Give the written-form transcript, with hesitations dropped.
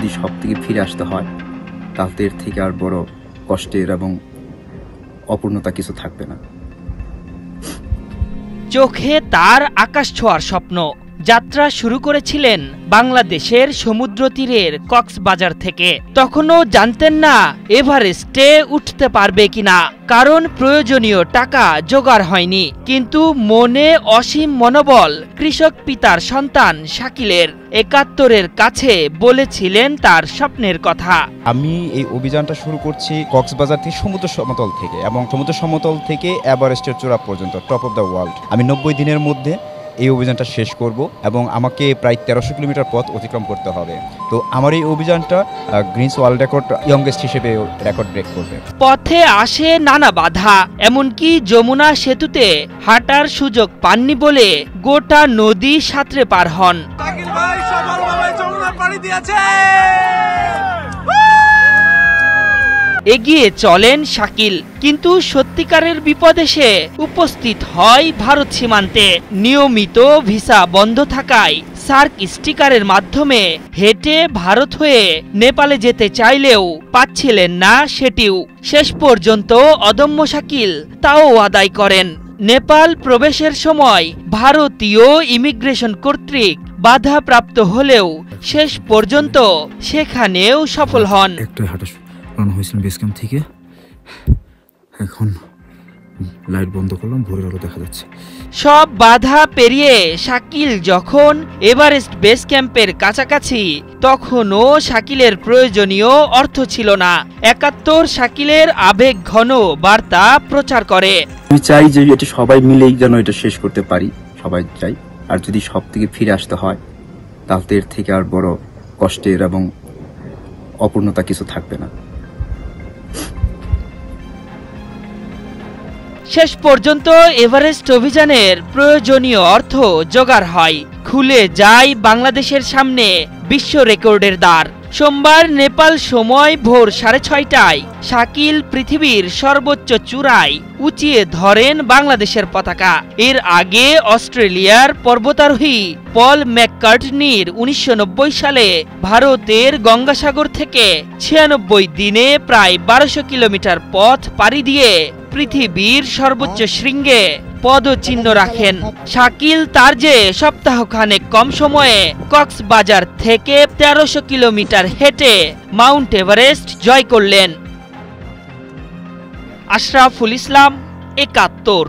যদি সব থেকে ফিরে আসতে হয় তাহলে এর থেকে আর বড় কষ্টের এবং অপূর্ণতা কিছু থাকবে না। চোখে তার আকাশ ছোঁয়ার স্বপ্ন। যাত্রা শুরু করেছিলেন বাংলাদেশের সমুদ্র তীরের কক্সবাজার থেকে। তখনও জানতেন না এভারেস্টে উঠতে পারবে কিনা, কারণ প্রয়োজনীয় টাকা জোগাড় হয়নি। কিন্তু মনে অসীম মনোবল কৃষক পিতার সন্তান শাকিলের। ৭১-এর কাছে বলেছিলেন তার স্বপ্নের কথা। আমি এই অভিযানটা শুরু করছি কক্সবাজার থেকে সমুদ্র সমতল থেকে, এবং সমুদ্র সমতল থেকে এভারেস্টের চূড়া পর্যন্ত, টপ অফ দ্য ওয়ার্ল্ড। আমি ৯০ দিনের মধ্যে এই অভিযানটা শেষ করব এবং আমাকে প্রায় ১৩০০ কিলোমিটার পথ অতিক্রম করতে হবে। তো আমার এই অভিযানটা গ্রিনস ওয়ার্ল্ড রেকর্ড ইয়ংগেস্ট হিসেবে রেকর্ড ব্রেক করবে। পথে আসে নানা বাধা, এমনকি যমুনা সেতুতে হাঁটার সুযোগ পাননি বলে গোটা নদী সাঁতরে পার হন। এগিয়ে চলেন শাকিল, কিন্তু সত্যিকারের বিপদ এসে উপস্থিত হয় ভারত সীমান্তে। নিয়মিত ভিসা বন্ধ থাকায় সার্ক স্টিকারের মাধ্যমে হেঁটে ভারত হয়ে নেপালে যেতে চাইলেও পাচ্ছিলেন না সেটিও। শেষ পর্যন্ত অদম্য শাকিল তাও আদায় করেন। নেপাল প্রবেশের সময় ভারতীয় ইমিগ্রেশন কর্তৃক বাধাপ্রাপ্ত হলেও শেষ পর্যন্ত সেখানেও সফল হন। রান্না হয়েছিলাম বেস ক্যাম্প থেকে, এখন লাইট বন্ধ করলাম, ভোরের আলো দেখা যাচ্ছে। সব বাধা পেরিয়ে শাকিল যখন এভারেস্ট বেস ক্যাম্পের কাছাকাছি, তখনও শাকিলের প্রয়োজনীয় অর্থ ছিল না। ৭১ শাকিলের আবেগ ঘন বার্তা প্রচার করে। আমি চাই যে এটা সবাই মিলেই যেন এটা শেষ করতে পারি, সবাই চাই। আর যদি সব থেকে ফিরে আসতে হয় তাহলে এর থেকে আর বড় কষ্টের এবং অপূর্ণতা কিছু থাকবে না। শেষ পর্যন্ত এভারেস্ট অভিযানের প্রয়োজনীয় অর্থ জোগাড় হয়। খুলে যায় বাংলাদেশের সামনে বিশ্ব রেকর্ডের দ্বার। সোমবার নেপাল সময় ভোর 6:30টায় শাকিল পৃথিবীর সর্বোচ্চ চূড়ায় উঁচিয়ে ধরেন বাংলাদেশের পতাকা। এর আগে অস্ট্রেলিয়ার পর্বতারোহী পল ম্যাককার্টনির ১৯৯০ সালে ভারতের গঙ্গাসাগর থেকে ৯৬ দিনে প্রায় ১২০০ কিলোমিটার পথ পাড়ি দিয়ে পৃথিবীর সর্বোচ্চ শৃঙ্গে পদচিহ্ন রাখেন। শাকিল তার যে সপ্তাহখানেক কম সময়ে কক্সবাজার থেকে ১৩০০ কিলোমিটার হেঁটে মাউন্ট এভারেস্ট জয় করলেন। আশরাফুল ইসলাম, ৭১।